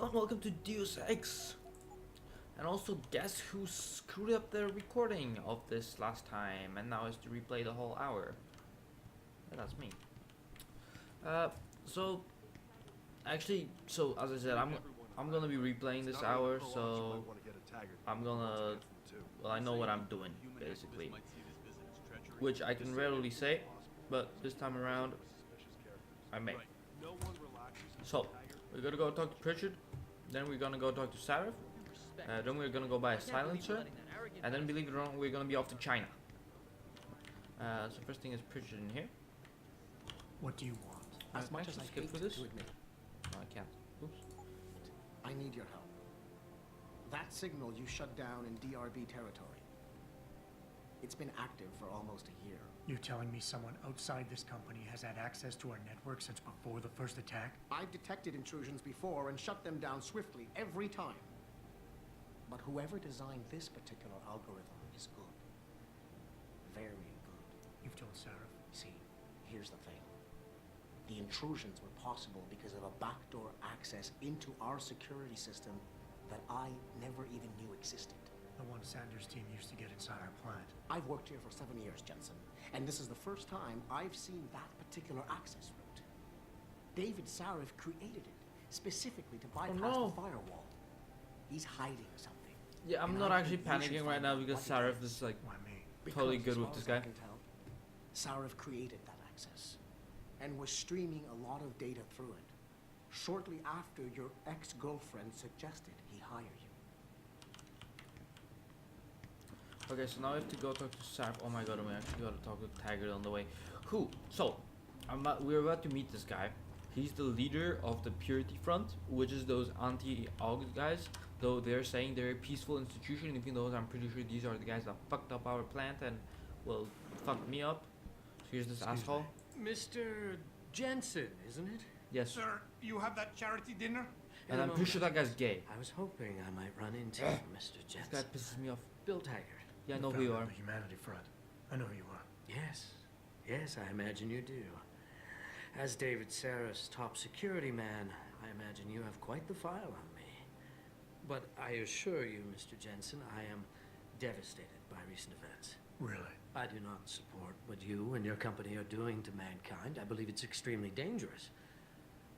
everyone, welcome to Deus Ex. And also, guess who screwed up the recording of this last time and now has to replay the whole hour? Yeah, that's me. So actually, as I said, I'm gonna be replaying this hour, so I'm gonna, well, I know what I'm doing basically, which I can rarely say, but this time around I may. So we're gonna go talk to Pritchard, then we're gonna go talk to Sarif, then we're gonna go buy a silencer, and then, believe it or not, we're gonna be off to China. So first thing is Pritchard in here. What do you want? As much as I skip for this? No, I can't. Oops. I need your help. That signal you shut down in DRB territory. It's been active for almost a year. You're telling me someone outside this company has had access to our network since before the first attack? I've detected intrusions before and shut them down swiftly every time. But whoever designed this particular algorithm is good. Very good. You've told Sarah? See, here's the thing. The intrusions were possible because of a backdoor access into our security system that I never even knew existed. The one Sanders' team used to get inside our plant. I've worked here for 7 years, Jensen, and this is the first time I've seen that particular access route. David Sarif created it specifically to bypass the firewall. He's hiding something. Yeah, I'm not actually panicking right now because Sarif is like totally good with this guy. Sarif created that access and was streaming a lot of data through it. Shortly after your ex-girlfriend suggested he hire you. Okay, so now I have to go talk to Sarif. Oh my god, we actually gotta talk with Taggart on the way. So, we're about to meet this guy. He's the leader of the Purity Front, which is those anti-AUG guys. Though they're saying they're a peaceful institution, even though I'm pretty sure these are the guys that fucked up our plant and, well, fucked me up. So here's this asshole. Mr. Jensen, isn't it? Yes. Sir, you have that charity dinner? And I'm pretty sure that guy's gay. I was hoping I might run into Mr. Jensen. This guy pisses me off. Bill Taggart. Yeah, I know who you are. The Humanity Front. I know who you are. Yes, I imagine you do. As David Sarah's top security man, I imagine you have quite the file on me. But I assure you, Mr. Jensen, I am devastated by recent events. Really? I do not support what you and your company are doing to mankind. I believe it's extremely dangerous.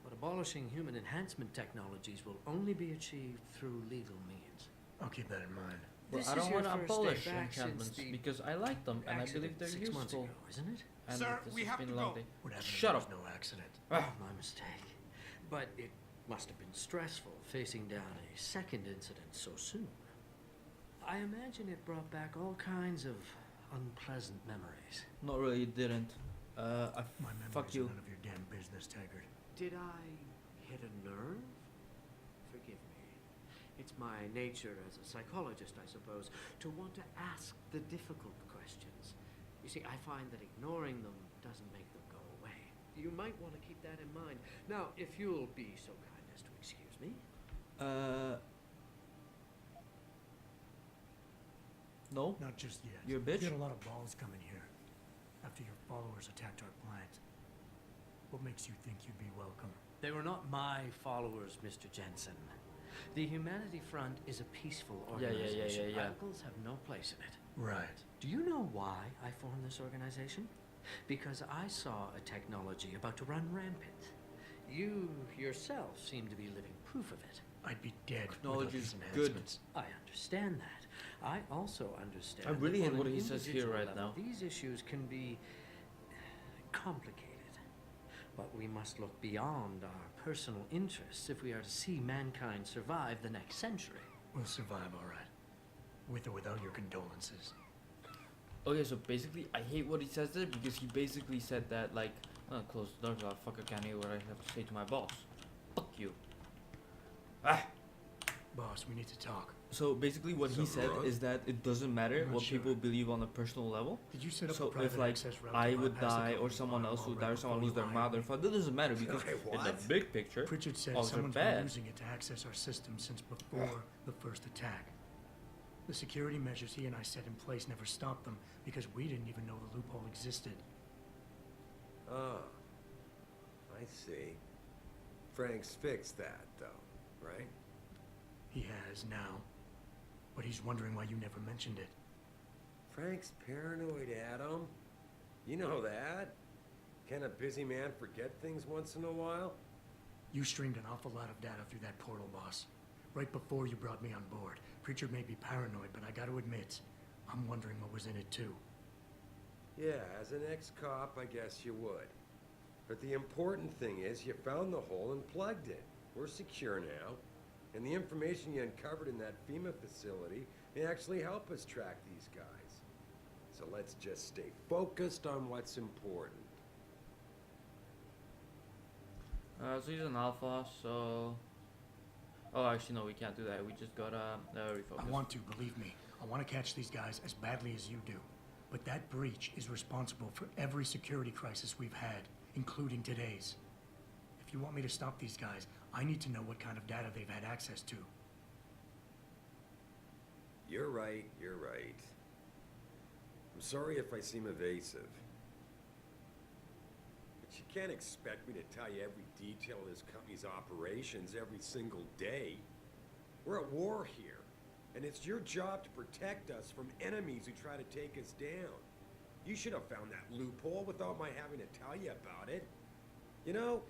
But abolishing human enhancement technologies will only be achieved through legal means. I'll keep that in mind. Well, I don't want to abolish enchantments because I like them and I believe they're 6 months useful. ago, isn't it? And Sir, this we has have been to a long go. day. What happened? Shut up. No accident. Oh, my mistake. But it must have been stressful facing down a second incident so soon. I imagine it brought back all kinds of unpleasant memories. Not really, it didn't. My Fuck memories you. are none of your damn business, Taggart. Did I hit a nerve? Forgive me. It's my nature as a psychologist, I suppose, to want to ask the difficult questions. You see, I find that ignoring them doesn't make them go away. You might want to keep that in mind. Now, if you'll be so kind as to excuse me. No? Not just yet. You're a bitch? You had a lot of balls coming here after your followers attacked our plant. What makes you think you'd be welcome? They were not my followers, Mr. Jensen. The Humanity Front is a peaceful organization. Yeah. Radicals have no place in it. Right. Do you know why I formed this organization? Because I saw a technology about to run rampant. You yourself seem to be living proof of it. I'd be dead Technology without these is good. enhancements. I understand that. I also understand I really that hate on what an he says here individual right level, now. These issues can be complicated. But we must look beyond our personal interests if we are to see mankind survive the next century. We'll survive, all right. With or without your condolences. Okay, so basically, I hate what he says there because he basically said that, like, close the door, so fucker can't hear what I have to say to my boss. Fuck you. Boss, we need to talk. So basically, what he said is that it doesn't matter I'm not what sure. people believe on a personal level. Did you set up a So private if, like, access route I to would bypass the die or company someone else would die firewall or someone right lose their before mother, we father, that doesn't matter because in the big picture, Pritchard said all are someone's been bad. using it to access our system since before the first attack. The security measures he and I set in place never stopped them because we didn't even know the loophole existed. Oh, I see. Frank's fixed that, though, right? He has now. But he's wondering why you never mentioned it. Frank's paranoid, Adam. You know that. Can a busy man forget things once in a while? You streamed an awful lot of data through that portal, boss. Right before you brought me on board. Preacher may be paranoid, but I gotta admit, I'm wondering what was in it too. Yeah, as an ex-cop, I guess you would. But the important thing is you found the hole and plugged it. We're secure now. And the information you uncovered in that FEMA facility may actually help us track these guys. So let's just stay focused on what's important. So he's an alpha, so... Oh, actually, no, we can't do that. We just gotta refocus. I want to, believe me. I want to catch these guys as badly as you do. But that breach is responsible for every security crisis we've had, including today's. If you want me to stop these guys, I need to know what kind of data they've had access to. You're right, you're right. I'm sorry if I seem evasive. But you can't expect me to tell you every detail of this company's operations every single day. We're at war here, and it's your job to protect us from enemies who try to take us down. You should have found that loophole without my having to tell you about it. You know,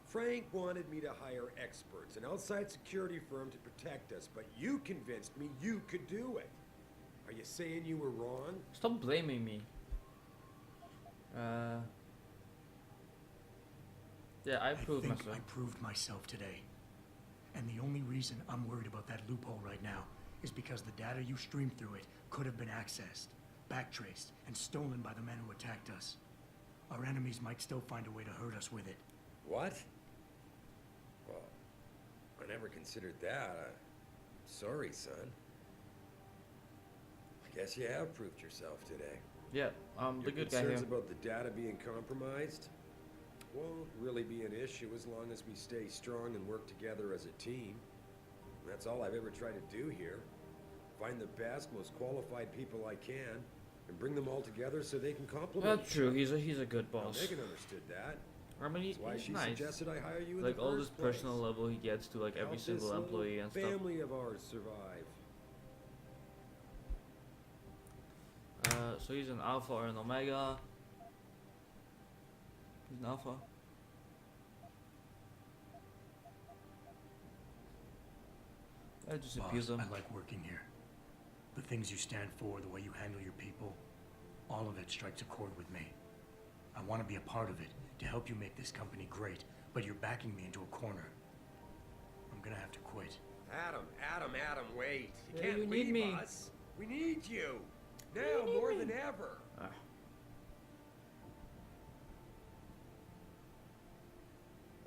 Frank wanted me to hire experts, an outside security firm to protect us, but you convinced me you could do it. Are you saying you were wrong? Stop blaming me. Yeah, I proved think myself. I proved myself today. And the only reason I'm worried about that loophole right now is because the data you streamed through it could have been accessed, backtraced, and stolen by the men who attacked us. Our enemies might still find a way to hurt us with it. What? Well, I never considered that. Sorry, son. I guess you have proved yourself today. Yeah, the Your good guy here. concerns about the data being compromised won't really be an issue as long as we stay strong and work together as a team. That's all I've ever tried to do here. Find the best, most qualified people I can, and bring them all together so they can complement That's each true. other. He's a good Now, boss. Megan understood that. I mean, That's why he's she nice. suggested I hire you in Like the all first this personal place. level he gets to like every Help single this employee little and stuff. family of ours survive. So he's an alpha or an omega. He's an alpha. I just abuse Boss, him. I like working here. The things you stand for, the way you handle your people, all of it strikes a chord with me. I want to be a part of it, to help you make this company great, but you're backing me into a corner. I'm gonna have to quit. Adam, wait. You Yeah, can't you need leave me. us. We need you. Now more than ever. Ah.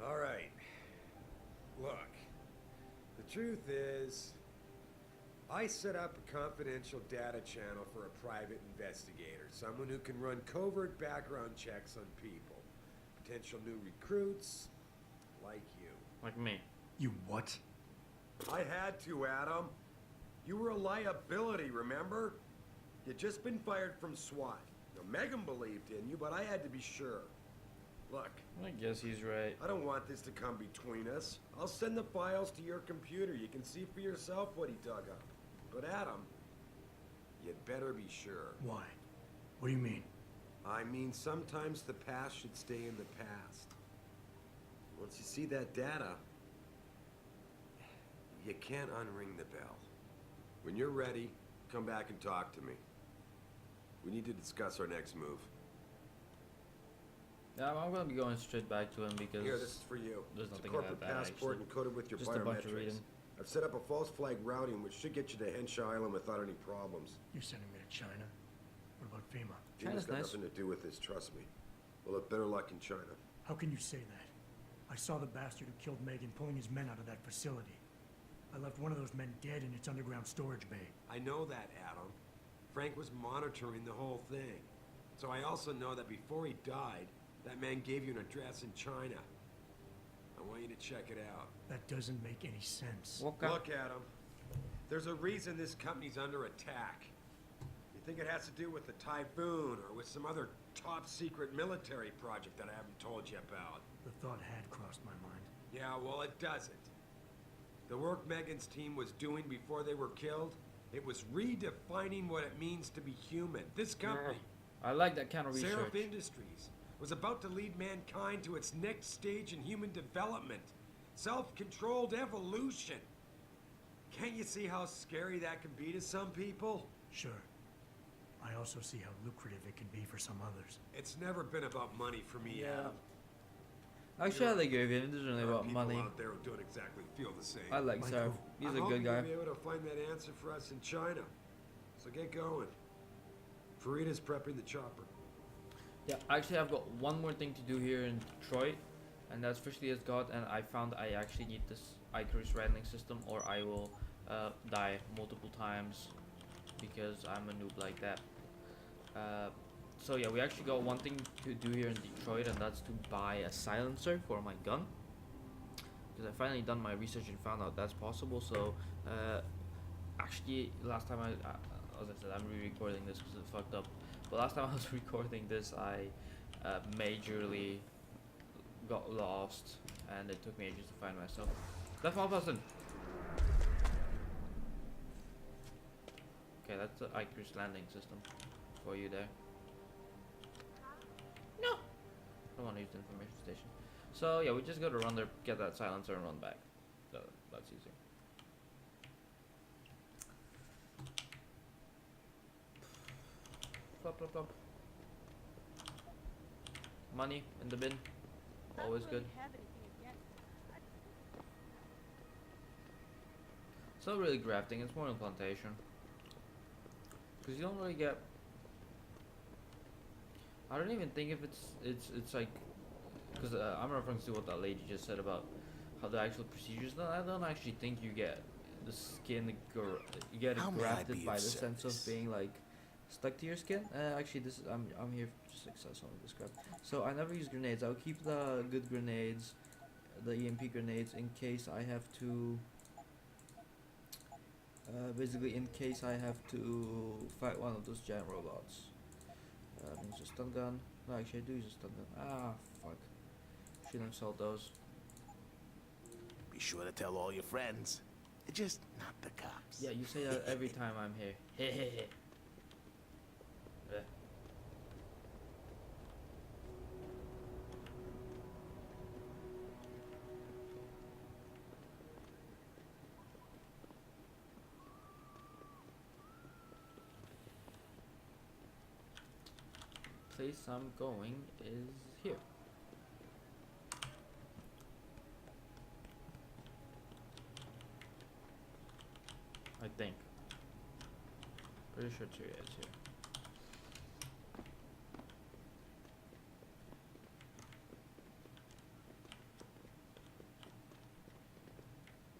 All right. Look, the truth is, I set up a confidential data channel for a private investigator, someone who can run covert background checks on people, potential new recruits, like you. Like me. You what? I had to, Adam. You were a liability, remember? You'd just been fired from SWAT. Now, Megan believed in you, but I had to be sure. Look, I guess he's right. I don't want this to come between us. I'll send the files to your computer. You can see for yourself what he dug up. But Adam, you'd better be sure. Why? What do you mean? I mean, sometimes the past should stay in the past. Once you see that data, you can't unring the bell. When you're ready, come back and talk to me. We need to discuss our next move. Yeah, I'm gonna be going straight back to him because Here, this is for you. there's It's a nothing corporate that bad, passport actually. encoded with your Just a bunch of biometrics. reading. I've set up a false flag routing which should get you to Henshaw Island without any problems. You're sending me to China? What about FEMA? China's FEMA's got nice. nothing to do with this, trust me. We'll have better luck in China. How can you say that? I saw the bastard who killed Megan pulling his men out of that facility. I left one of those men dead in its underground storage bay. I know that, Adam. Frank was monitoring the whole thing. So I also know that before he died, that man gave you an address in China. I want you to check it out. That doesn't make any sense. Okay. Look, Adam. There's a reason this company's under attack. You think it has to do with the typhoon or with some other top secret military project that I haven't told you about? The thought had crossed my mind. Yeah, well, it doesn't. The work Megan's team was doing before they were killed, it was redefining what it means to be human. This company, I like that kind of research. Seraph Industries, was about to lead mankind to its next stage in human development. Self-controlled evolution. Can't you see how scary that can be to some people? Sure. I also see how lucrative it can be for some others. It's never been about money for me, Yeah. Adam. Actually, I like Vivian. It isn't really There are about people money. out there who don't exactly feel the same. I like Michael, Seraph. He's I'm a good hoping guy. you'll be able to find that answer for us in China. So get going. Farida's prepping the chopper. Yeah, actually, I've got one more thing to do here in Detroit, and that's officially as God. And I found I actually need this Icarus landing system, or I will die multiple times because I'm a noob like that. So yeah, we actually got one thing to do here in Detroit, and that's to buy a silencer for my gun. Because I finally done my research and found out that's possible. So actually, last time as I said, I'm re-recording this because it fucked up. But last time I was recording this, I majorly got lost, and it took me ages to find myself. Left one person. Okay, that's the Icarus landing system for you there. No, I don't want to use the information station. So yeah, we just gotta run there, get that silencer, and run back. That's easy. Plop, plop, plop. Money in the bin, always good. It's not really grafting, it's more implantation. Because you don't really get. I don't even think if it's like, because I'm referring to what that lady just said about how the actual procedures. No, I don't actually think you get the skin. You get it grafted by the sense of being like stuck to your skin. Actually, this is I'm here just like some of this crap. So I never use grenades. I'll keep the good grenades, the EMP grenades, in case I have to. Basically, in case I have to fight one of those giant robots. Use a stun gun. No, actually, I do use a stun gun. Ah, fuck. Shouldn't have sold those. Be sure to tell all your friends. Just not the cops. Yeah, you say that every time I'm here. Hehehe. Yeah. Place I'm going is here. I think. Pretty sure it's here. Yeah, it's here.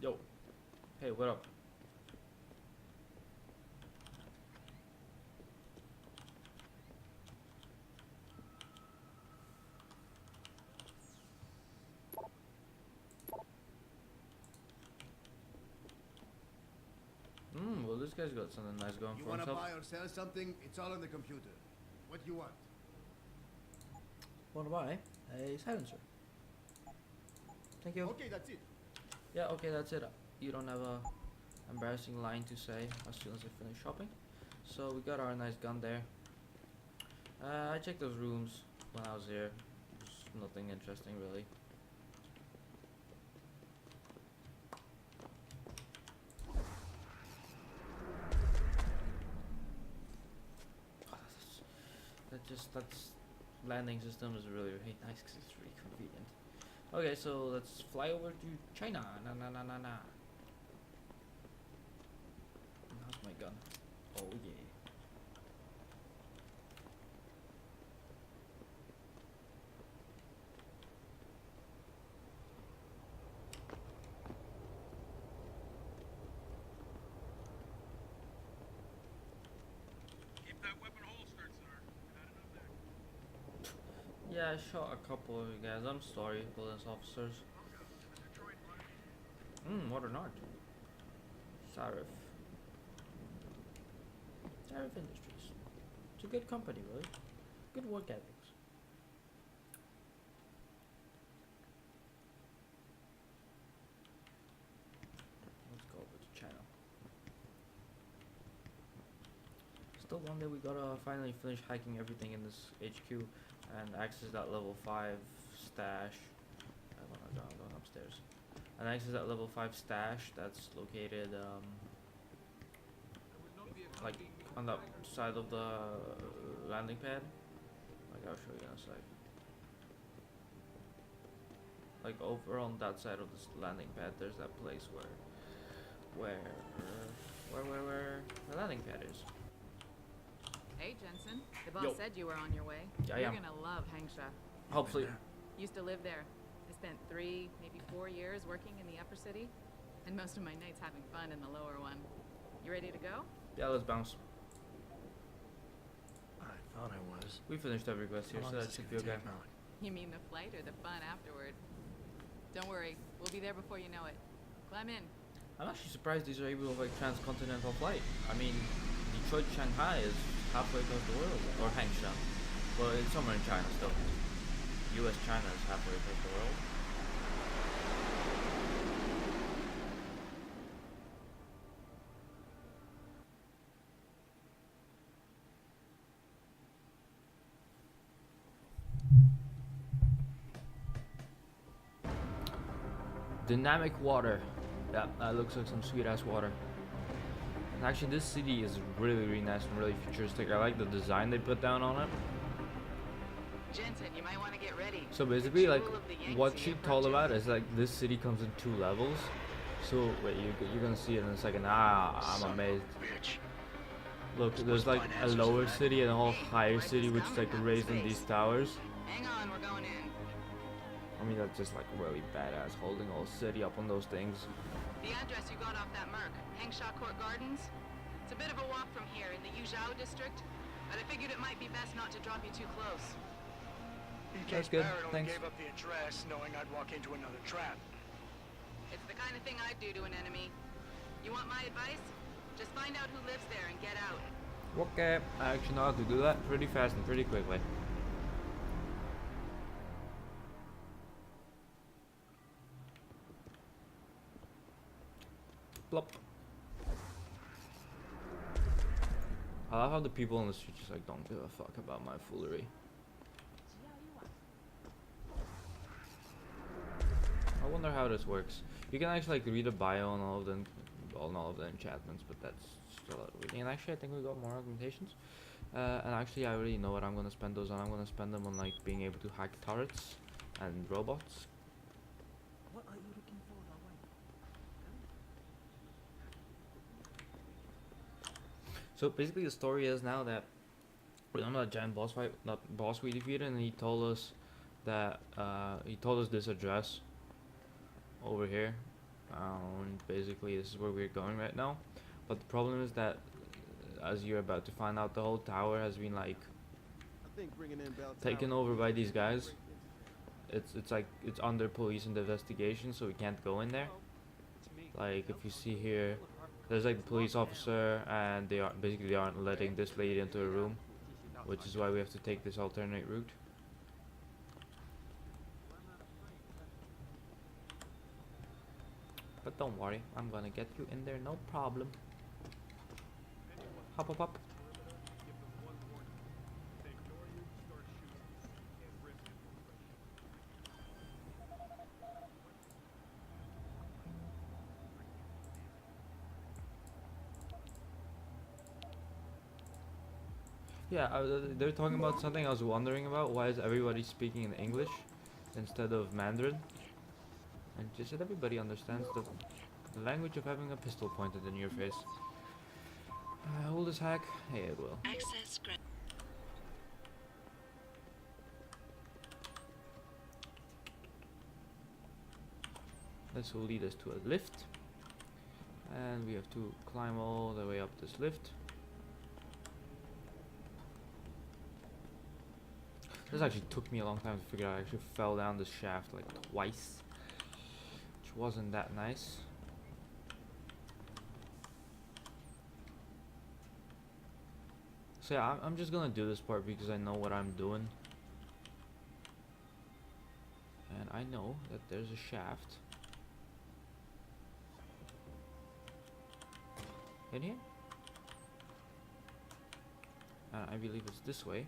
Yo. Hey, what up? Well, this guy's got something nice going You for want to himself. buy or sell something? It's all on the computer. What do you want? Want to buy a silencer? Thank you. Okay, that's it. Yeah, okay, that's it. You don't have a embarrassing line to say as soon as I finish shopping. So we got our nice gun there. I checked those rooms when I was here. There's nothing interesting really. That's landing system is really nice because it's really convenient. Okay, so let's fly over to China. Na. How's my gun? Oh yeah. Keep that weapon holstered, sir. Not enough there. Yeah, I shot a couple of you guys. I'm sorry, police officers. What an art. Sarif Industries. It's a good company, really. Good work ethics. still one day we gotta finally finish hacking everything in this HQ and access that level 5 stash. I'm going upstairs. And access that level 5 stash that's located like on the side of the landing pad. Like I'll show you in a sec. Like over on that side of this landing pad, there's that place where the landing pad is. Hey, Jensen. The boss Yo. said you were on your way. Yeah, You're yeah. gonna love Hangsha. Hopefully. Used to live there. I spent 3, maybe 4 years working in the upper city, and most of my nights having fun in the lower one. You ready to go? Yeah, let's bounce. I thought I was. We finished every quest here, How so long that is should this be gonna okay. take, Malik? You mean the flight or the fun afterward? Don't worry, we'll be there before you know it. Climb in. I'm actually surprised these are able to like transcontinental flight. I mean, Detroit Shanghai is halfway across the world, or Hangsha, but it's somewhere in China still. U.S. China is halfway across the world. Dynamic water. Yeah, that looks like some sweet ass water. And actually, this city is really nice and really futuristic. I like the design they put down on it. Jensen, you might want to get ready. So basically, like, what she told about is like this city comes in 2 levels. So wait, you're gonna see it in a second. I'm amazed. Look, there's like a lower city and a whole higher city, which is like raised in these towers. Hang on, we're going in. I mean, that's just like really badass, holding a whole city up on those things. The address you got off that Merc, Hangshaw Court Gardens. It's a bit of a walk from here in the Yuzhou district, but I figured it might be best not to drop you too close. That's good, Barrett only thanks. gave up the address knowing I'd walk into another trap. It's the kind of thing I'd do to an enemy. You want my advice? Just find out who lives there and get out. Okay, I actually know how to do that pretty fast and pretty quickly. Plop. I love how the people on the street just like don't give a fuck about my foolery. I wonder how this works. You can actually like read a bio on all of them, on all of the enchantments, but that's still a lot of reading. And actually, I think we got more augmentations. And actually, I already know what I'm gonna spend those on. I'm gonna spend them on like being able to hack turrets and robots. What are you looking for, So basically, the story is now that remember that giant boss fight, that boss we defeated, and he told us that he told us this address over here. Basically, this is where we're going right now. But the problem is that, as you're about to find out, the whole tower has been like taken over by these guys. It's like it's under police investigation, so we can't go in there. Like if you see here, there's like the police officer, and they aren't letting this lady into a room, which is why we have to take this alternate route. But don't worry, I'm gonna get you in there, no problem. Hop, hop, hop. Yeah, they're talking about something I was wondering about. Why is everybody speaking in English instead of Mandarin? And just that everybody understands the language of having a pistol pointed in your face. Hold this hack. Hey, it will. Access granted. This will lead us to a lift. And we have to climb all the way up this lift. This actually took me a long time to figure out. I actually fell down this shaft like twice, which wasn't that nice. So yeah, I'm just gonna do this part because I know what I'm doing. And I know that there's a shaft in here. I believe it's this way.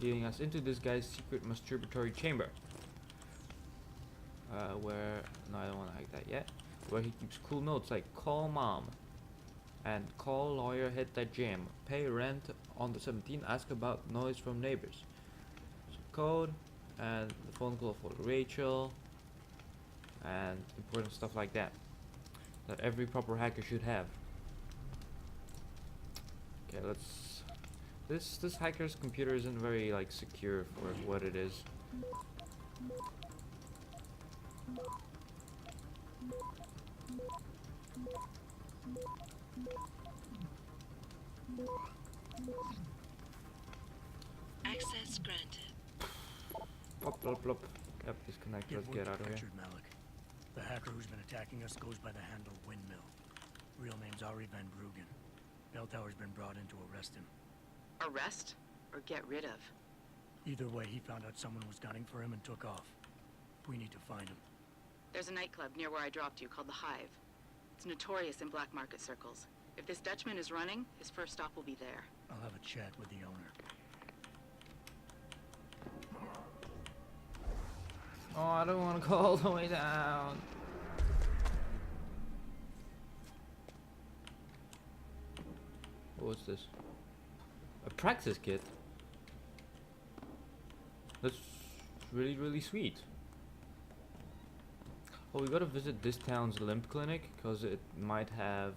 Leading us into this guy's secret masturbatory chamber. Where... No, I don't want to hack that yet. Where he keeps cool notes like call mom. And call lawyer, hit that jam. Pay rent on the 17th, ask about noise from neighbors. So code, and the phone call for Rachel. And important stuff like that. That every proper hacker should have. Okay, let's... This hacker's computer isn't very like secure for what it is. Access granted. Plop, plop, plop. Yep, disconnect. Let's get out of here. Richard Malik. The hacker who's been attacking us goes by the handle Windmill. Real name's Ari Van Bruggen. Bell Tower's been brought in to arrest him. Arrest or get rid of? Either way, he found out someone was gunning for him and took off. We need to find him. There's a nightclub near where I dropped you called the Hive. It's notorious in black market circles. If this Dutchman is running, his first stop will be there. I'll have a chat with the owner. Oh, I don't want to go all the way down. What's this? A practice kit? That's really, really sweet. Oh, we gotta visit this town's limp clinic because it might have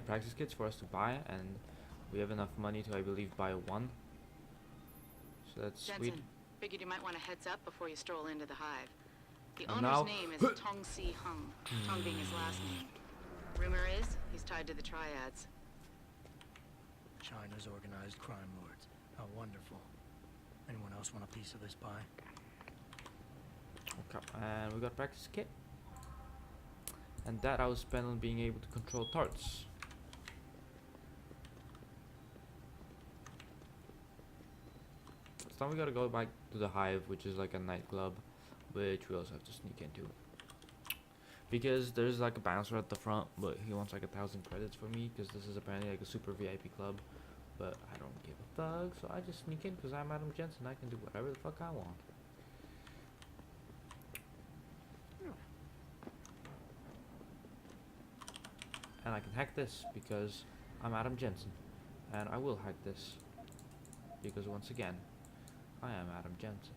practice kits for us to buy, and we have enough money to, I believe, buy one. So that's Jensen, sweet. figured you might want a heads up before you stroll into the Hive. The And owner's now- name is Tong Si Hung, Tong being his last name. Rumor is he's tied to the triads. China's organized crime lords. How wonderful. Anyone else want a piece of this pie? Okay, and we got practice kit. And that I will spend on being able to control tarts. So now we gotta go back to the Hive, which is like a nightclub, which we also have to sneak into. Because there's like a bouncer at the front, but he wants like 1,000 credits for me, because this is apparently like a super VIP club. But I don't give a fuck, so I just sneak in because I'm Adam Jensen. I can do whatever the fuck I want. And I can hack this because I'm Adam Jensen. And I will hack this because once again, I am Adam Jensen.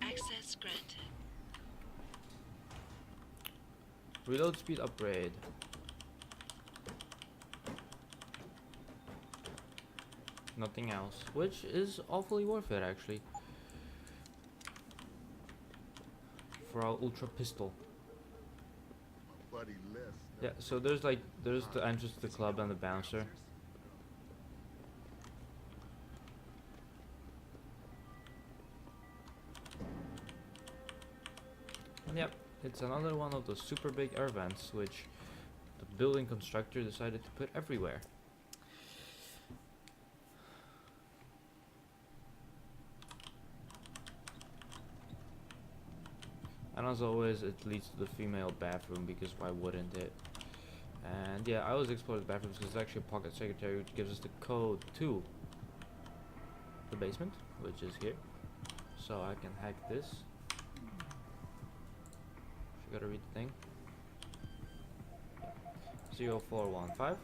Access granted. Reload speed upgrade. Nothing else, which is awfully worth it actually. For our ultra pistol. Yeah, so there's the entrance to the club and the bouncer. And yep, it's another one of those super big air vents which the building constructor decided to put everywhere. And as always, it leads to the female bathroom because why wouldn't it? And yeah, I always explore the bathrooms because it's actually a pocket secretary which gives us the code to the basement, which is here. So I can hack this. You gotta read the thing. 0415.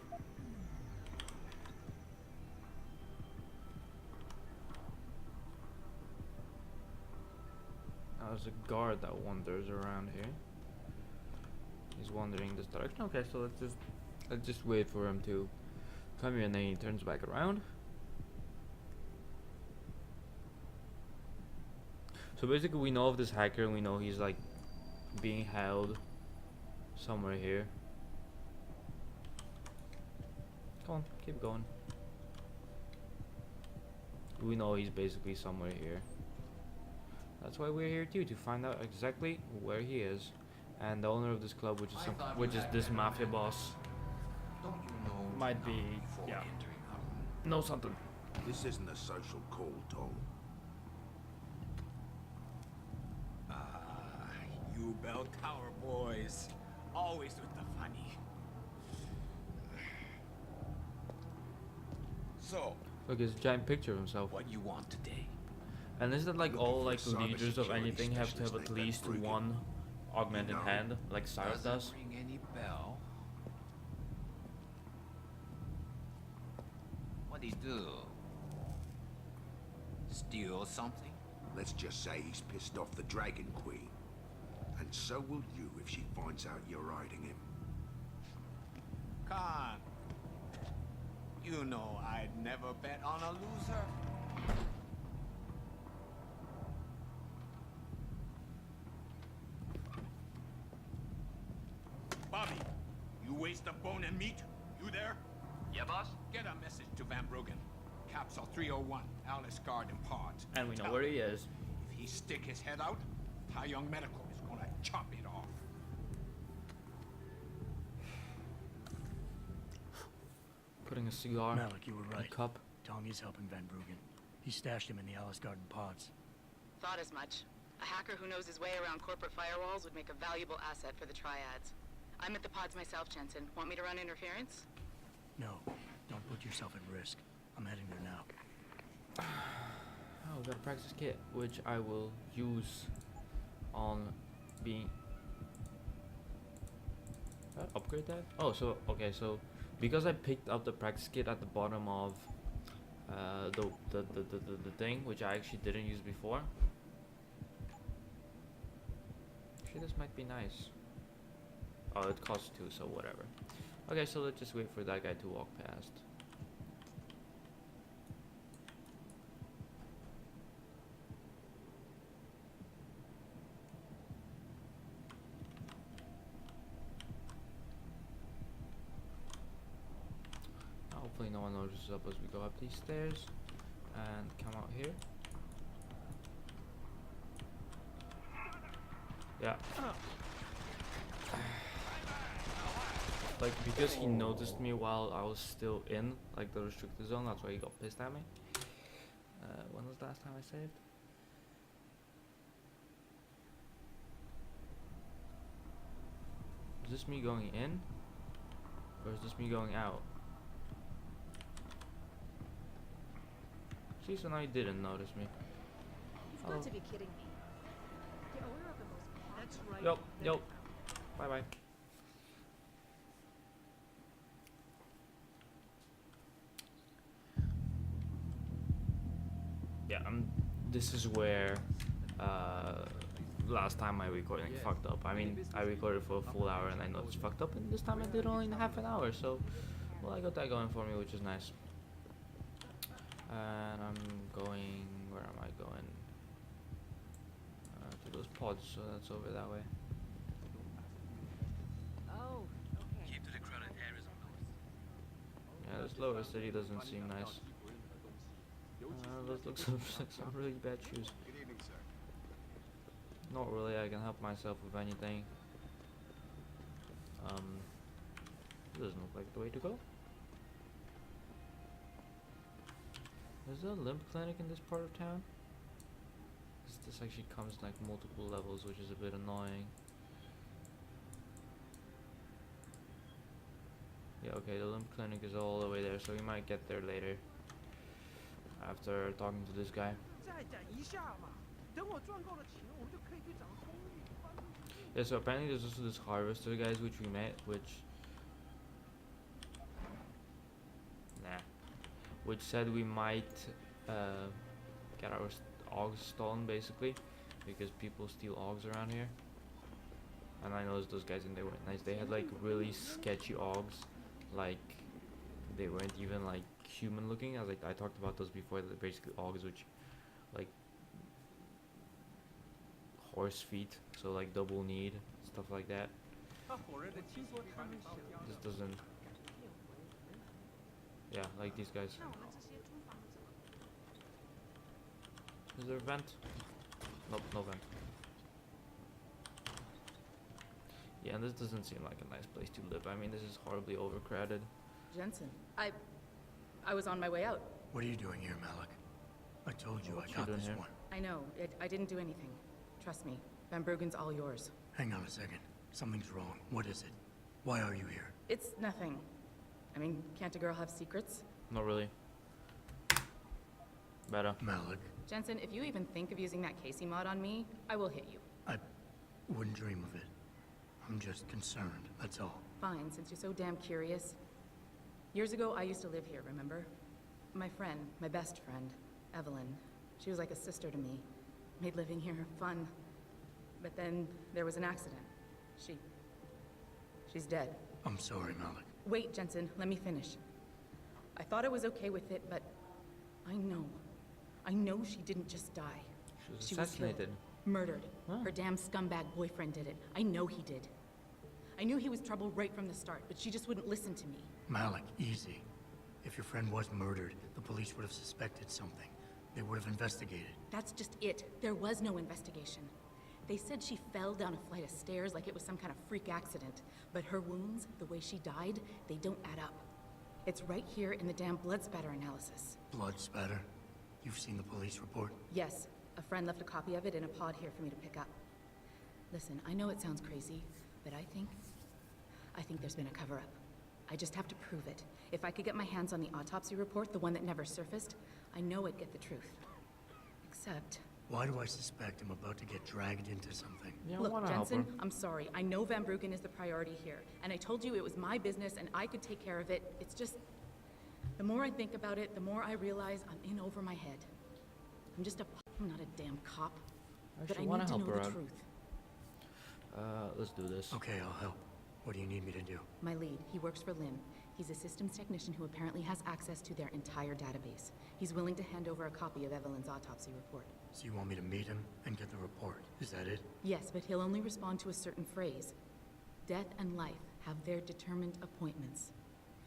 Now there's a guard that wanders around here. He's wandering this direction. Okay, so let's just wait for him to come here, and then he turns back around. So basically we know of this hacker and we know he's like being held somewhere here. Come on, keep going. we know he's basically somewhere here. That's why we're here too, to find out exactly where he is. And the owner of this club, which is this mafia boss, Don't you know might be, before yeah, entering Harlem? know something. This isn't a social call, Tom. You bell tower boys. Always with the funny. So, Look, it's a giant picture of himself. what you want today? And isn't it like Looking all for like a leaders of cybersecurity anything have to have specialist at named least Van Bruggen. one augmented You know, hand, like Cyrus does? Doesn't ring any bell. What'd he do? Steal something? Let's just say he's pissed off the Dragon Queen. And so will you if she finds out you're hiding him. Khan. You know I'd never bet on a loser. Bobby, you waste a bone and meat? You there? Yeah, boss? Get a message to Van Bruggen. Capsule 301, Alice Garden Pods. And we know Tell where him, he is. if he stick his head out, Tai Young Medical is gonna chop it off. Putting a cigar Malik, you were in a right. cup. Tom is helping Van Bruggen. He stashed him in the Alice Garden pods. Thought as much. A hacker who knows his way around corporate firewalls would make a valuable asset for the triads. I'm at the pods myself, Jensen. Want me to run interference? No, don't put yourself at risk. I'm heading there now. Oh, we got a practice kit, which I will use on being... upgrade that? Oh, so, okay, so because I picked up the practice kit at the bottom of the thing, which I actually didn't use before. Actually, this might be nice. Oh, it costs 2, so whatever. Okay, so let's just wait for that guy to walk past. Hopefully no one notices us as we go up these stairs and come out here. Yeah. Like, because he noticed me while I was still in, like, the restricted zone, that's why he got pissed at me. When was the last time I saved? Is this me going in? Or is this me going out? See, so now he didn't notice me. You've got to be kidding me. The owner of the most... That's right. Yup. Bye bye. Yeah, this is where last time my recording fucked up. I mean, I recorded for a full hour and I know it's fucked up, and this time I did only in half an hour, so well, I got that going for me, which is nice. And I'm going, where am I going? To those pods, so that's over that way. Oh, okay. Keep to the crowded areas on those. Yeah, this lower city doesn't seem nice. Those look like some really bad shoes. Good evening, sir. Not really, I can help myself with anything. Doesn't look like the way to go. Is there a limb clinic in this part of town? This actually comes like multiple levels, which is a bit annoying. Yeah, okay, the limb clinic is all the way there, so we might get there later. After talking to this guy. Yeah, so apparently there's also this harvester guys which we met, which said we might get our augs stolen basically, because people steal augs around here. And I noticed those guys and they weren't nice. They had like really sketchy augs, like they weren't even like human looking. I talked about those before. They're basically augs which like horse feet, so like double kneed, stuff like that. This doesn't. Yeah, like these guys. Is there a vent? Nope, no vent. Yeah, and this doesn't seem like a nice place to live. I mean, this is horribly overcrowded. Jensen, I was on my way out. What are you doing here, Malik? I told you What I you got doing this here? one. I know. I didn't do anything. Trust me. Van Bruggen's all yours. Hang on a second. Something's wrong. What is it? Why are you here? It's nothing. I mean, can't a girl have secrets? Not really. Better. Malik, Jensen, if you even think of using that Casey mod on me, I will hit you. I wouldn't dream of it. I'm just concerned, that's all. Fine, since you're so damn curious. Years ago, I used to live here, remember? My friend, my best friend, Evelyn. She was like a sister to me. Made living here fun. But then there was an accident. She's dead. I'm sorry, Malik. Wait, Jensen, let me finish. I thought I was okay with it, but I know she didn't just die. She was She was assassinated. Murdered. Huh. Her damn scumbag boyfriend did it. I know he did. I knew he was trouble right from the start, but she just wouldn't listen to me. Malik, easy. If your friend was murdered, the police would have suspected something. They would have investigated. That's just it. There was no investigation. They said she fell down a flight of stairs like it was some kind of freak accident. But her wounds, the way she died, they don't add up. It's right here in the damn blood spatter analysis. Blood spatter? You've seen the police report? Yes, a friend left a copy of it in a pod here for me to pick up. Listen, I know it sounds crazy, but I think there's been a cover-up. I just have to prove it. If I could get my hands on the autopsy report, the one that never surfaced, I know I'd get the truth. Except... Why do I suspect I'm about to get dragged into something? Yeah, I Look, wanna help Jensen, her. I'm sorry. I know Van Bruggen is the priority here, and I told you it was my business and I could take care of it. It's just... The more I think about it, the more I realize I'm in over my head. I'm not a damn cop. I But I actually want need to to help know her the out. truth. Let's do this. Okay, I'll help. What do you need me to do? My lead, he works for Lim. He's a systems technician who apparently has access to their entire database. He's willing to hand over a copy of Evelyn's autopsy report. So you want me to meet him and get the report? Is that it? Yes, but he'll only respond to a certain phrase. Death and life have their determined appointments.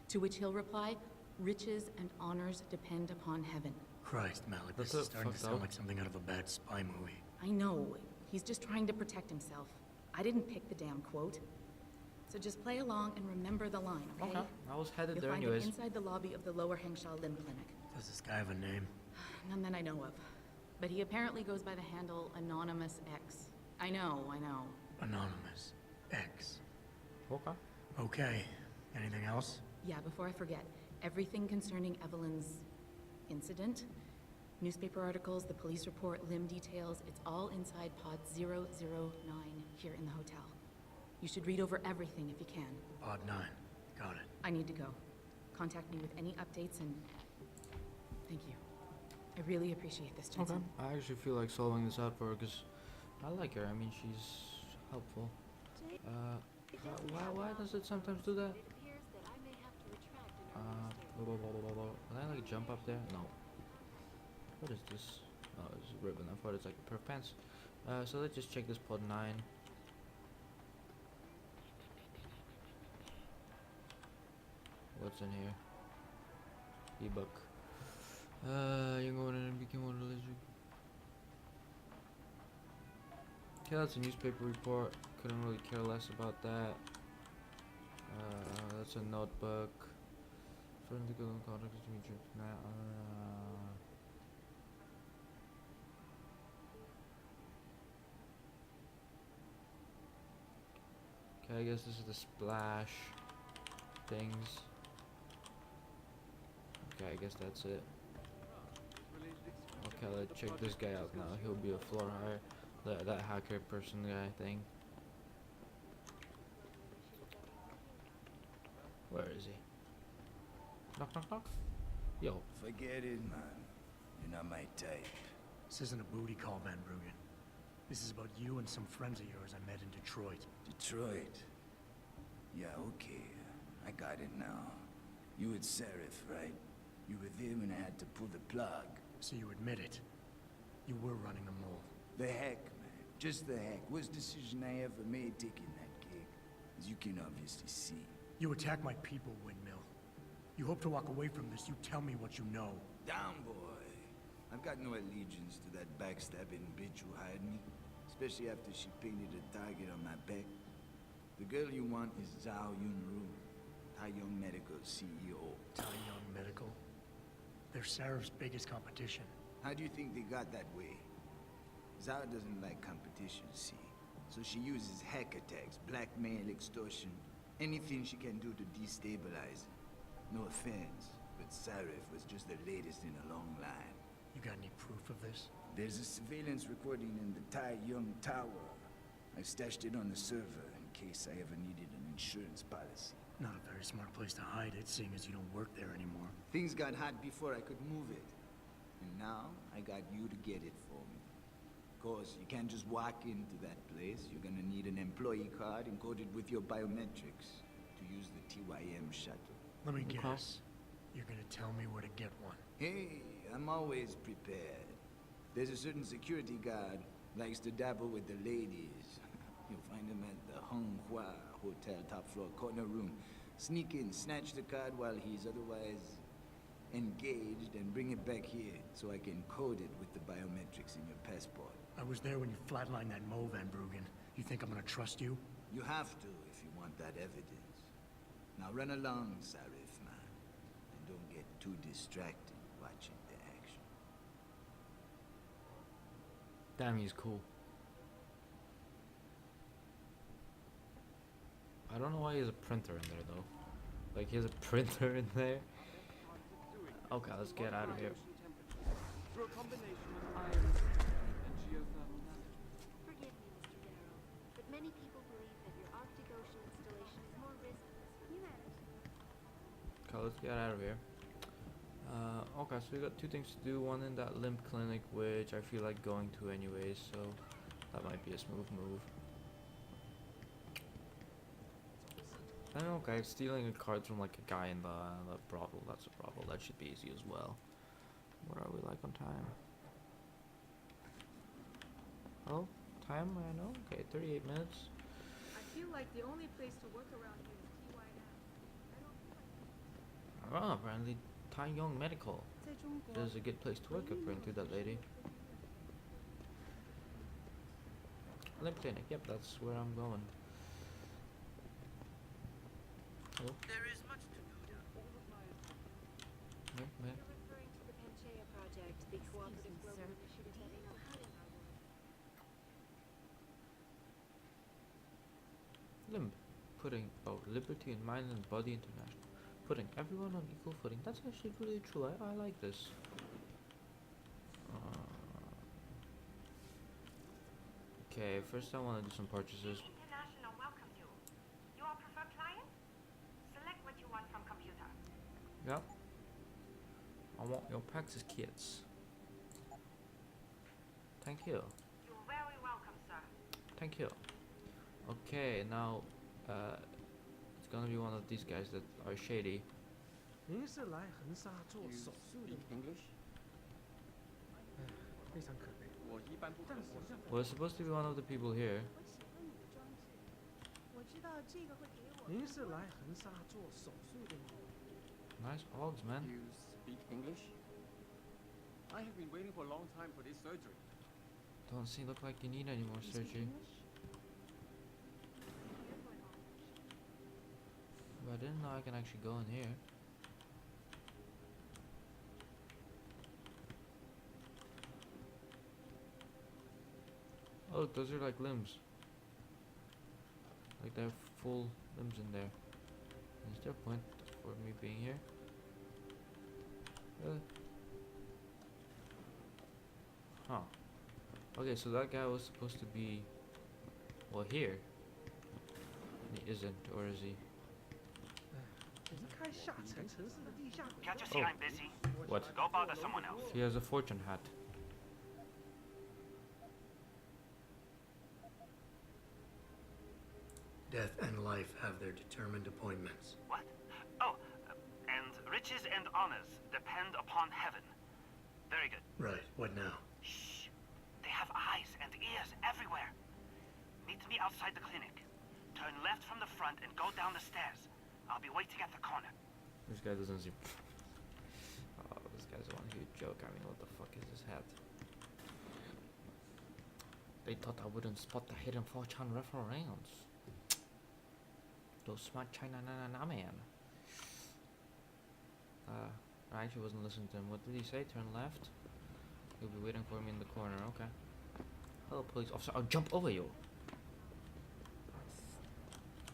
To which he'll reply, riches and honors depend upon heaven. Christ, Malik, That's this is a starting to fucked sound up. like something out of a bad spy movie. I know. He's just trying to protect himself. I didn't pick the damn quote. So just play along and remember the line, okay? Okay, I was headed You'll there find anyways. it inside the lobby of the Lower Hengshaw Limb Clinic. Does this guy have a name? None that I know of. But he apparently goes by the handle Anonymous X. I know. Anonymous. X. Okay. Okay. Anything else? Yeah, before I forget, everything concerning Evelyn's incident, newspaper articles, the police report, limb details, it's all inside pod 009 here in the hotel. You should read over everything if you can. Pod 9. Got it. I need to go. Contact me with any updates and thank you. I really appreciate this, Okay. Jensen. I actually feel like solving this out for her because I like her. I mean, she's helpful. Why does it sometimes do that? Can I like jump up there? No. What is this? Oh, it's a ribbon. I thought it's like a pair of pants. So let's just check this pod 9. What's in here? Ebook. You're going to become one of the lizard. Okay, that's a newspaper report. Couldn't really care less about that. That's a notebook. Starting to go in contact with me. Okay, I guess this is the splash things. Okay, I guess that's it. Okay, let's check this guy out now. He'll be a floor hire. That hacker person guy thing. Where is he? Knock, knock, knock. Yo. Forget it, man. You're not my type. This isn't a booty call, Van Bruggen. This is about you and some friends of yours I met in Detroit. Detroit? Yeah, okay. I got it now. You with Seraph, right? You were there when I had to pull the plug. So you admit it. You were running the mole. The heck, man. Just the heck. Worst decision I ever made taking that gig. As you can obviously see. You attack my people, Windmill. You hope to walk away from this. You tell me what you know. Down, boy. I've got no allegiance to that backstabbing bitch who hired me, especially after she painted a target on my back. The girl you want is Zhao Yunru, Taiyong Medical CEO. Taiyong Medical? They're Sarif's biggest competition. How do you think they got that way? Zhao doesn't like competition, see? So she uses hack attacks, blackmail, extortion, anything she can do to destabilize it. No offense, but Sarif was just the latest in a long line. You got any proof of this? There's a surveillance recording in the Taiyong Tower. I stashed it on the server in case I ever needed an insurance policy. Not a very smart place to hide it, seeing as you don't work there anymore. Things got hot before I could move it. And now, I got you to get it for me. Of course, you can't just walk into that place. You're gonna need an employee card encoded with your biometrics to use the TYM shuttle. Let me guess. You're gonna tell me where to get one. Hey, I'm always prepared. There's a certain security guard likes to dabble with the ladies. You'll find him at the Honghua Hotel top floor corner room. Sneak in, snatch the card while he's otherwise engaged, and bring it back here so I can code it with the biometrics in your passport. I was there when you flatlined that Mo, Van Bruggen. You think I'm gonna trust you? You have to if you want that evidence. Now run along, Sarif, man. And don't get too distracted watching the action. Damn, he's cool. I don't know why he has a printer in there though. Like, he has a printer in there. Okay, let's get out of here. Through a combination of iron and geothermal management. Forgive me, Mr. Darrow, but many people believe that your Arctic Ocean installation is more riskless. You manage. Okay, let's get out of here. Okay, so we got two things to do. One in that limb clinic, which I feel like going to anyways, so that might be a smooth move. And okay, stealing a card from like a guy in the brothel, that's a brothel. That should be easy as well. What are we like on time? Oh, time, I know. Okay, 38 minutes. I feel like the only place to work around here is TYM. I don't feel like Oh, apparently Taiyong Medical. This is a good place to work according to that lady. Limb clinic, yep, that's where I'm going. Hello? There is much to do now. Yeah, yeah. You're referring to the Panchea project, the cooperative global initiative that aims at cutting our work. Limb. Putting, oh, liberty in mind and body international. Putting everyone on equal footing. That's actually really true. I like this. Okay, first I want to do some purchases. International welcomes you. You are preferred client? Select what you want from computer. Yep. I want your practice kits. Thank you. You're very welcome, sir. Thank you. Okay, now it's gonna be one of these guys that are shady.您是来横沙做手术的 English? 非常可悲。我一般不但我认 Well, it's supposed to be one of the people here. 我知道这个会给我。您是来横沙做手术的吗？ Nice odds, man. You speak English? I have been waiting for a long time for this surgery. Don't seem look like you need any more surgery. But I didn't know I can actually go in here. Oh, those are like limbs. Like they have full limbs in there. Is there a point for me being here? Really? Huh. Okay, so that guy was supposed to be, well, here. And he isn't, or is he? 我是开下层城市的地下轨道。 Can't you see I'm busy? What? Go bother someone else. He has a fortune hat. Death and life have their determined appointments. What? Oh, and riches and honors depend upon heaven. Very good. Right, what now? Shh. They have eyes and ears everywhere. Meet me outside the clinic. Turn left from the front and go down the stairs. I'll be waiting at the corner. This guy doesn't seem... Oh, this guy guy's one huge joke. I mean, what the fuck is his hat? They thought I wouldn't spot the hidden 4chan reference. Those smart China na man. I actually wasn't listening to him. What did he say? Turn left. He'll be waiting for me in the corner. Okay. Hello, police officer. I'll jump over you.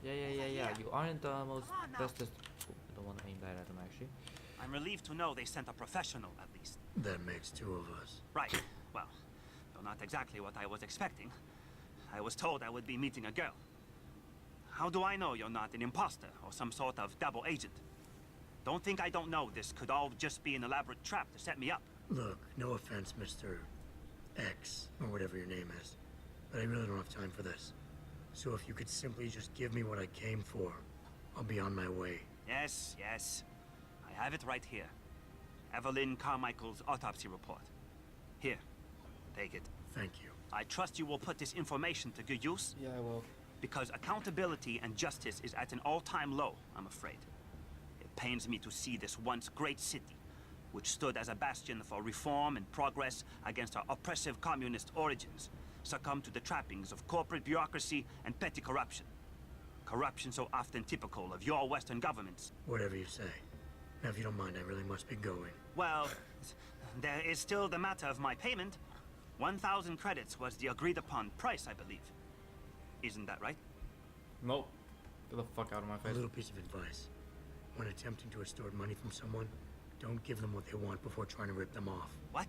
Yeah. You aren't the most bestest. I don't want to aim that at him, actually. I'm relieved to know they sent a professional, at least. That makes two of us. Right. Well, though not exactly what I was expecting. I was told I would be meeting a girl. How do I know you're not an imposter or some sort of double agent? Don't think I don't know this could all just be an elaborate trap to set me up. Look, no offense, Mr. X, or whatever your name is, but I really don't have time for this. So if you could simply just give me what I came for, I'll be on my way. Yes. I have it right here. Evelyn Carmichael's autopsy report. Here, take it. Thank you. I trust you will put this information to good use. Yeah, I will. Because accountability and justice is at an all-time low, I'm afraid. It pains me to see this once great city, which stood as a bastion for reform and progress against our oppressive communist origins, succumb to the trappings of corporate bureaucracy and petty corruption. Corruption so often typical of your Western governments. Whatever you say. Now, if you don't mind, I really must be going. Well, there is still the matter of my payment. 1,000 credits was the agreed-upon price, I believe. Isn't that right? Nope. Get the fuck out of my face. A little piece of advice. When attempting to extort money from someone, don't give them what they want before trying to rip them off. What?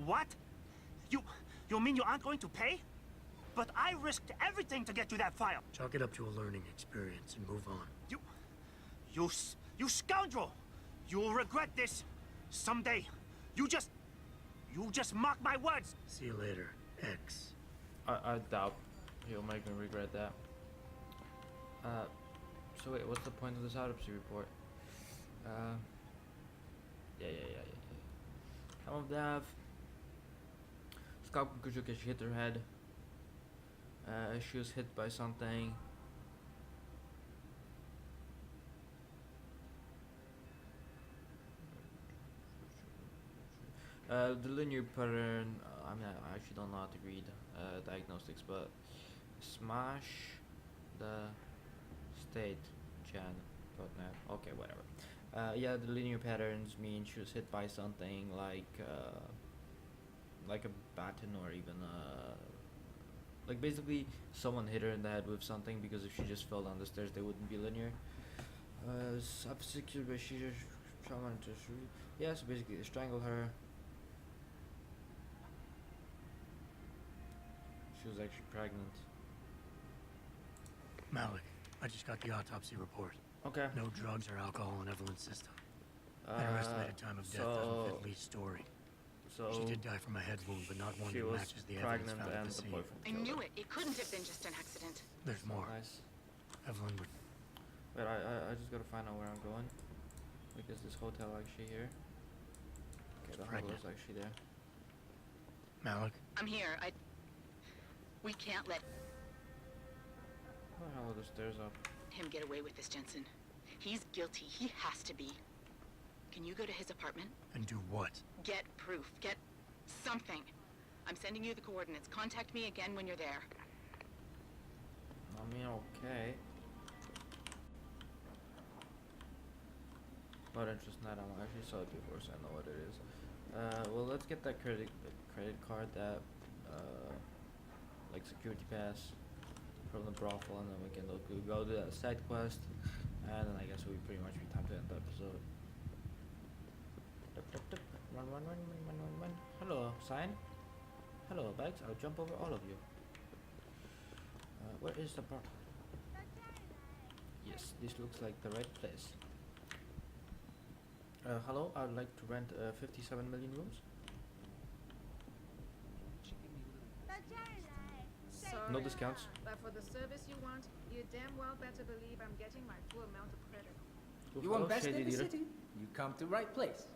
What? You mean you aren't going to pay? But I risked everything to get you that file. Chalk it up to a learning experience and move on. You scoundrel! You will regret this someday. You just mock my words. See you later, X. I doubt he'll make me regret that. So wait, what's the point of this autopsy report? Yeah. Time of death. Scalp conclusion because she hit her head. She was hit by something. The linear pattern, I mean, I actually don't know how to read diagnostics, but smash the state gen.net. Okay, whatever. Yeah, the linear patterns mean she was hit by something like a baton, or even like basically someone hit her in the head with something, because if she just fell down the stairs, they wouldn't be linear. Subsequent procedure trauma into yeah, so basically they strangled her. She was actually pregnant. Malik, I just got the autopsy report. Okay. No drugs or alcohol in Evelyn's system. An estimated time of death doesn't fit Lee's story. So she did die from a head wound, but not one that matches the evidence found at the scene. I knew it. It couldn't have been just an accident. There's more. Nice. Evelyn would... Wait, I just gotta find out where I'm going. Because this hotel actually here. Okay, the hotel is actually there. Malik? I'm here. We can't let... Where the hell are the stairs up? him get away with this, Jensen. He's guilty. He has to be. Can you go to his apartment? And do what? Get proof. Get something. I'm sending you the coordinates. Contact me again when you're there. I mean, okay. Not interested in that. I actually saw it before, so I know what it is. Well, let's get that credit card, that like security pass from the brothel, and then we can go do that side quest, and then I guess we pretty much be time to end the episode. Run. Hello, sign. Hello, bags. I'll jump over all of you. Where is the bar? Yes, this looks like the right place. Hello, I would like to rent 57 million rooms. Sorry, No discounts. But for the service you want, you damn well better believe I'm getting my full amount of credit. Oof, You want hello, best in shady the leader. city? You come to right place.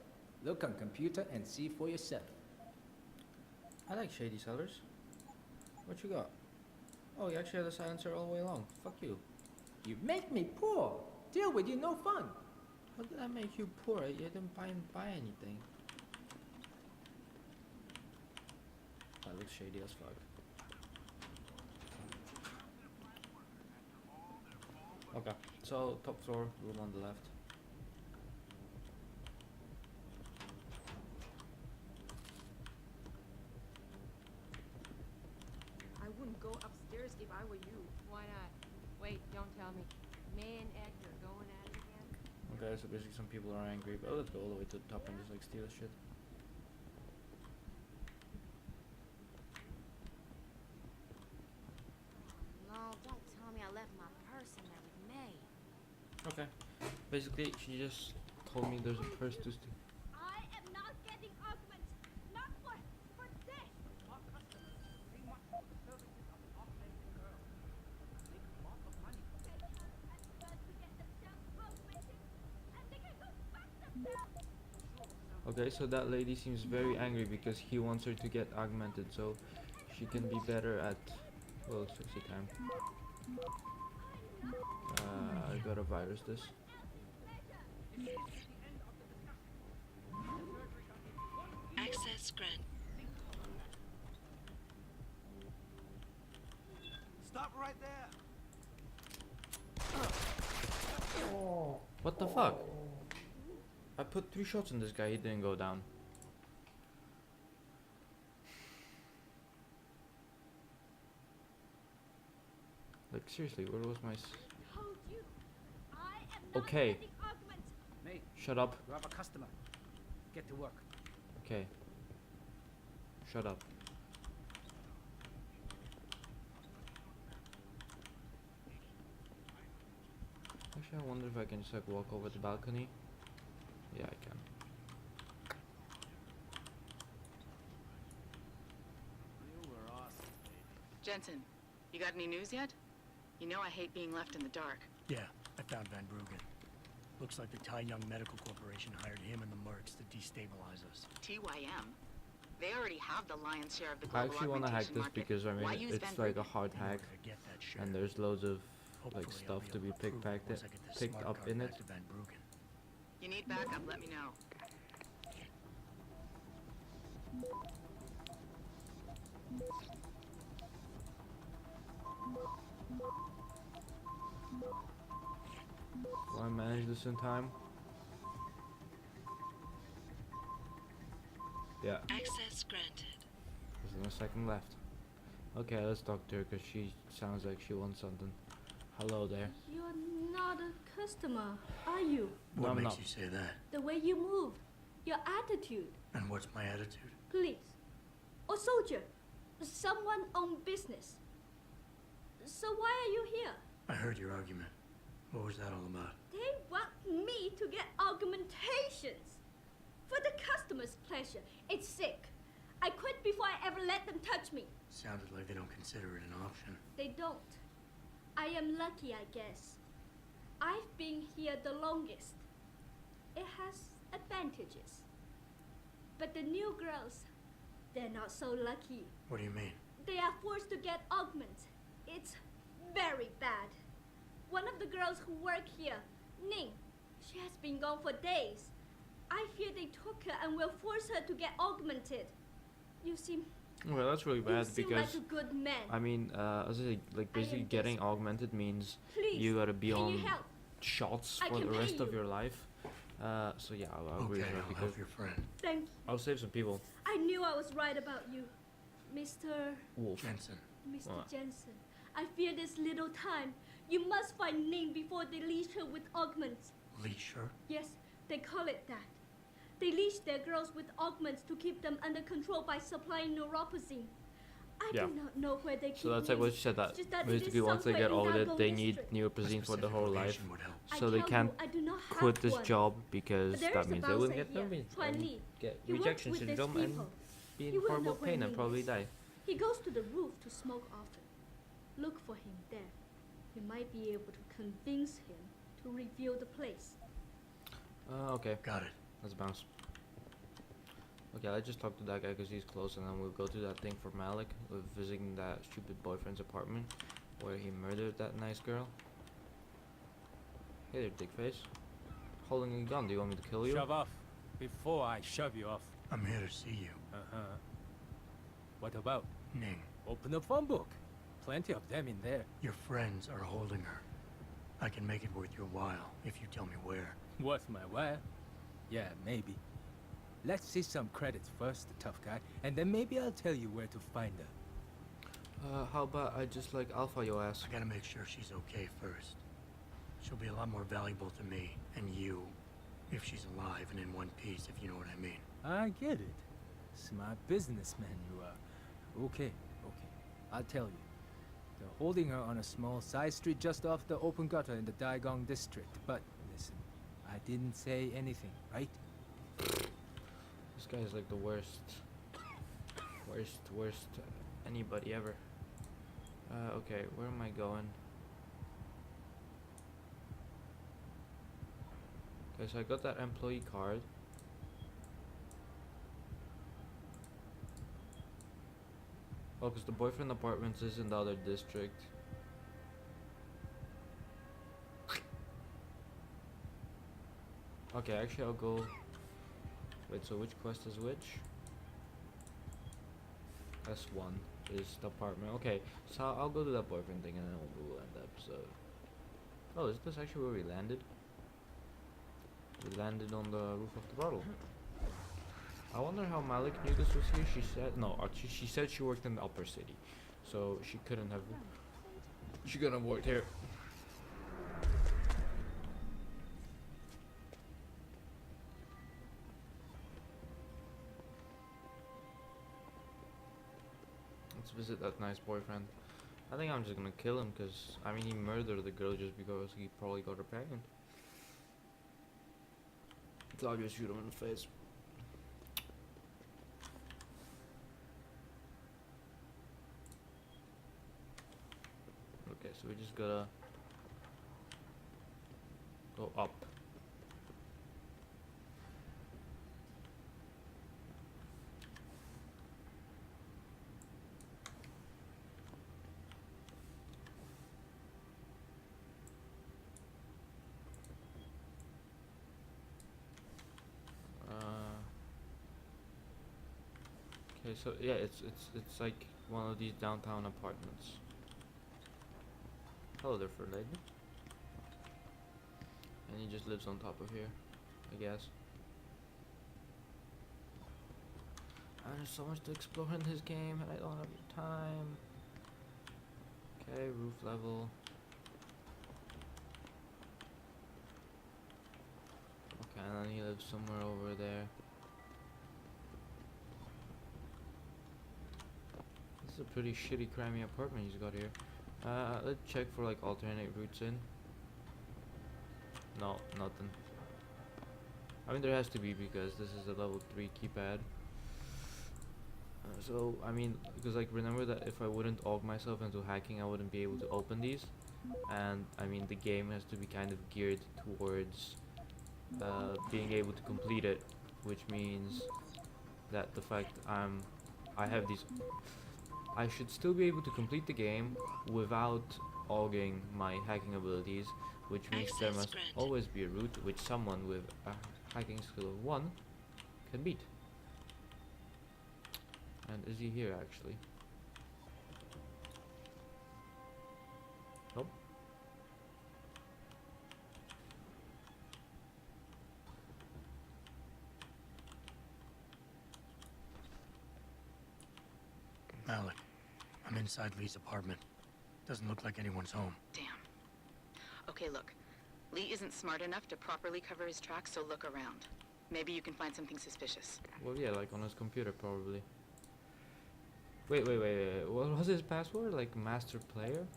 Look on computer and see for yourself. I like shady sellers. What you got? Oh, you actually have the silencer all the way along. Fuck you. You make me poor. Deal with you, no fun. How did I make you poor? You didn't buy anything. That looks shady as fuck. Okay, so top floor, room on the left. I wouldn't go upstairs if I were you. Why not? Wait, don't tell me. May and Edgar going at it again? Okay, so basically some people are angry, but let's go all the way to the top and just like steal shit. No, don't tell me I left my purse in there with May. Okay, basically she just told me there's a purse to steal. I am not getting augments. Not for this. Our customers pay much for the services of off-label girls. Make a lot of money. They come and learn to get themselves augmented, and they can go fuck themselves. Okay, so that lady seems very angry because he wants her to get augmented so she can be better at, well, sexy time. I gotta virus this. Access granted. Stop right there. What the fuck? I put 3 shots in this guy, he didn't go down. Like seriously, where was my Told you. I am not Okay. getting augments. Mate, Shut up. you have a customer. Get to work. Okay. Shut up. Actually, I wonder if I can just like walk over the balcony. Yeah, I can. You were awesome, baby. Jensen, you got any news yet? You know I hate being left in the dark. Yeah, I found Van Bruggen. Looks like the Tai Young Medical Corporation hired him and the mercs to destabilize us. TYM? They already have the lion's share of the I global actually want to hack augmentation this market. because I Why mean use it's Van like a Bruggen? hard In hack, order to get that share, and there's loads of hopefully like I'll stuff be to able be prove picked once I get the picked smart up card in it. back to Van Bruggen. You need backup, let me know. Will I manage this in time? Yeah, Access granted. there's no second left. Okay, let's talk to her because she sounds like she wants something. Hello there. You're not a customer, are you? No, What I'm makes not. you say that? The way you move, your attitude. And what's my attitude? Police. Or soldier. Someone on business. So why are you here? I heard your argument. What was that all about? They want me to get augmentations. For the customer's pleasure. It's sick. I quit before I ever let them touch me. Sounded like they don't consider it an option. They don't. I am lucky, I guess. I've been here the longest. It has advantages. But the new girls, they're not so lucky. What do you mean? They are forced to get augments. It's very bad. One of the girls who work here, Ning, she has been gone for days. I fear they took her and will force her to get augmented. You seem Well, that's really you bad seem because like a good man. I mean, as I say, like basically am getting desperate. augmented means Please, you gotta be can on you help? shots I for can the pay rest of you. your life. So yeah, I'll agree Okay, with her I'll because help your friend. Thank you. I'll save some people. I knew I was right about you, Mr. Wolf. Jensen. Mr. What? Jensen. I fear there's little time. You must find Ning before they leash her with augments. Leash her? Yes, they call it that. They leash their girls with augments to keep them under control by supplying neuropazine. I Yeah. do not know where they keep So that's like what you said, that It's just that it is basically once they somewhere get in older, Dagon they need district. neoprosine for the whole life. Would help. So I they tell can't you, I do not have quit this one. job because But there that is a means they will bouncer get here, Tuan Li. get He works rejection with these syndrome and people. be in You will horrible know where pain and Ning probably is. die. He goes to the roof to smoke often. Look for him there. You might be able to convince him to reveal the place. Okay. Got it. Let's bounce. Okay, let's just talk to that guy because he's close, and then we'll go to that thing for Malik with visiting that stupid boyfriend's apartment where he murdered that nice girl. Hey there, dick face. holding a gun. Do you want me to kill you? Shove off before I shove you off. I'm here to see you. Uh-huh. What about? Ning. Open the phone book. Plenty of them in there. Your friends are holding her. I can make it worth your while if you tell me where. Worth my while? Yeah, maybe. Let's see some credits first, the tough guy, and then maybe I'll tell you where to find her. How about I just like alpha your ass? I gotta make sure she's okay first. She'll be a lot more valuable to me and you if she's alive and in one piece, if you know what I mean. I get it. Smart businessman you are. Okay. I'll tell you. They're holding her on a small side street just off the open gutter in the Daigong district. But listen, I didn't say anything, right? This guy is like the worst anybody ever. Okay, where am I going? Okay, so I got that employee card. Oh, because the boyfriend apartments is in the other district. Okay, actually I'll go... Wait, so which quest is which? S1 is the apartment. Okay, so I'll go to that boyfriend thing and then we'll end the episode. Oh, is this actually where we landed? We landed on the roof of the bottle. I wonder how Malik knew this was here. She said no. She said she worked in the upper city, so she couldn't have. She couldn't have worked here. Let's visit that nice boyfriend. I think I'm just gonna kill him because I mean he murdered the girl just because he probably got her pregnant. So I'll just shoot him in the face. Okay, so we just gotta go up. Okay, so yeah, it's like one of these downtown apartments. Hello there, fur lady. And he just lives on top of here, I guess. There's so much to explore in this game, and I don't have the time. Okay, roof level. Okay, and then he lives somewhere over there. This is a pretty shitty, crimey apartment he's got here. Let's check for like alternate routes in. No, nothing. I mean there has to be because this is a level 3 keypad. So I mean, because like remember that if I wouldn't aug myself into hacking, I wouldn't be able to open these. And I mean the game has to be kind of geared towards being able to complete it, which means that the fact I have these. I should still be able to complete the game without auging my hacking abilities, which means there must always be a route which someone with a hacking skill of 1 can beat. And is he here actually? Nope. Malik, I'm inside Lee's apartment. Doesn't look like anyone's home. Damn. Okay, look. Lee isn't smart enough to properly cover his tracks, so look around. Maybe you can find something suspicious. Well, yeah, like on his computer probably. Wait. What was his password? Like master player?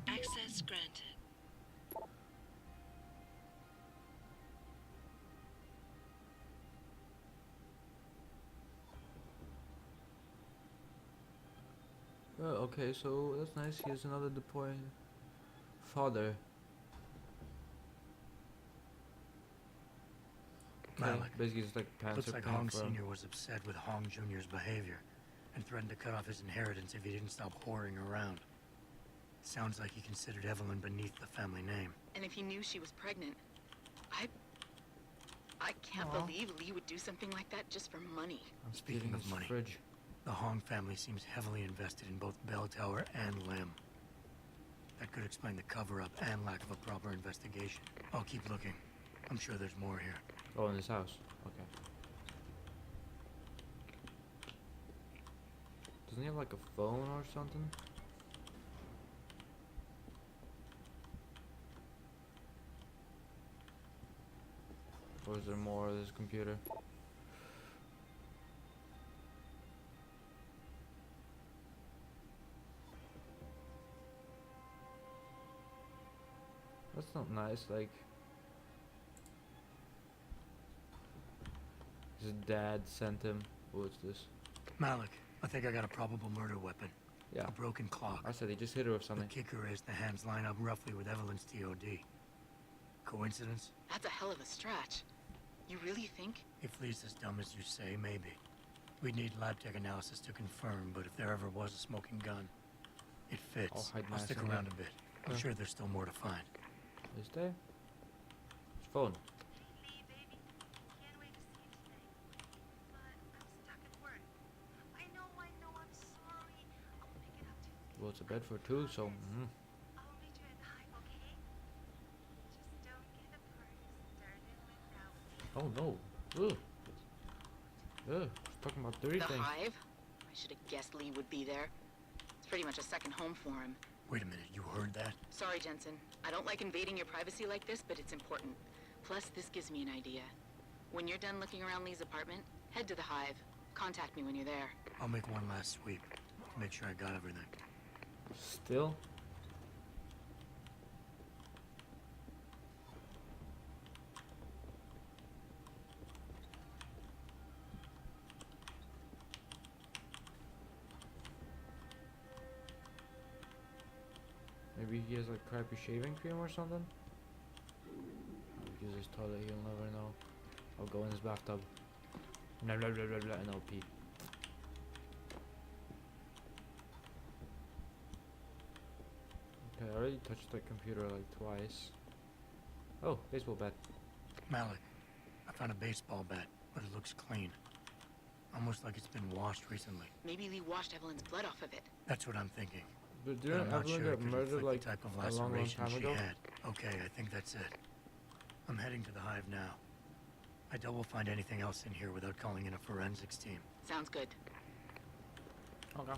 Access granted. Okay, so that's nice. Here's another deployed father. Okay, Malik. basically it's like Panzer Looks like Hong Panther. Sr. was upset with Hong Jr.'s behavior and threatened to cut off his inheritance if he didn't stop whoring around. Sounds like he considered Evelyn beneath the family name. And if he knew she was pregnant, I can't Aw. believe Lee would do something like that just for money. I'm Speaking of money, fridge. the Hong family seems heavily invested in both Bell Tower and Lim. That could explain the cover-up and lack of a proper investigation. I'll keep looking. I'm sure there's more here. Oh, in this house. Okay. Doesn't he have like a phone or something? Or is there more of this computer? That's not nice, like his dad sent him. What's this? Malik, I think I got a probable murder weapon. Yeah. A broken clock. I said he just hit her with something. The kicker is the hands line up roughly with Evelyn's TOD. Coincidence? That's a hell of a stretch. You really think? If Lee's as dumb as you say, maybe. We'd need lab tech analysis to confirm, but if there ever was a smoking gun, it fits. I'll stick around a bit. I'm sure there's still more to find. Is there? His phone. Well, it's a bed for two, so. Oh no! Ugh. Ugh. Talking about dirty The things. Hive? I should have guessed Lee would be there. It's pretty much a second home for him. Wait a minute, you heard that? Sorry, Jensen. I don't like invading your privacy like this, but it's important. Plus, this gives me an idea. When you're done looking around Lee's apartment, head to the Hive. Contact me when you're there. I'll make one last sweep to make sure I got everything. Still? Maybe he has like crappy shaving cream or something? I'll use his toilet, he'll never know. I'll go in his bathtub. Blah blah blah blah blah and I'll pee. Okay, I already touched the computer like twice. Oh, baseball bat. Malik, I found a baseball bat, but it looks clean. Almost like it's been washed recently. Maybe Lee washed Evelyn's blood off of it. That's what I'm thinking. But But I'm not sure get it could murdered inflict like the type of a long laceration time she ago? had. Okay, I think that's it. I'm heading to the Hive now. I doubt we'll find anything else in here without calling in a forensics team. Sounds good. Okay.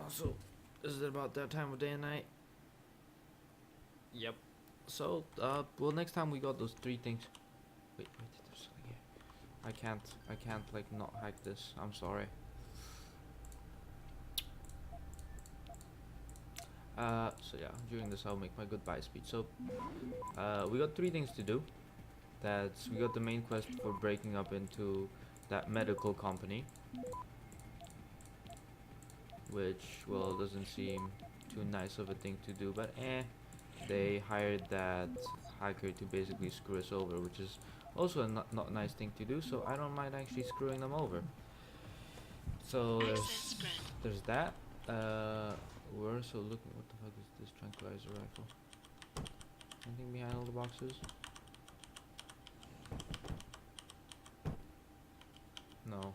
So, is it about that time of day and night? Yep. So, well, next time we got those three things. Wait, there's something here. I can't, like, not hack this. I'm sorry. So yeah, during this I'll make my goodbye speech. So, we got three things to do. That's, we got the main quest for breaking up into that medical company. Which, well, doesn't seem too nice of a thing to do, but they hired that hacker to basically screw us over, which is also a not nice thing to do, so I don't mind actually screwing them over. So there's that. We're also looking, what the fuck is this tranquilizer rifle? Anything behind all the boxes? No.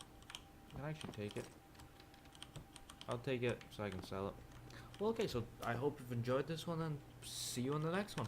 I can actually take it. I'll take it so I can sell it. Well, okay, so I hope you've enjoyed this one and see you on the next one.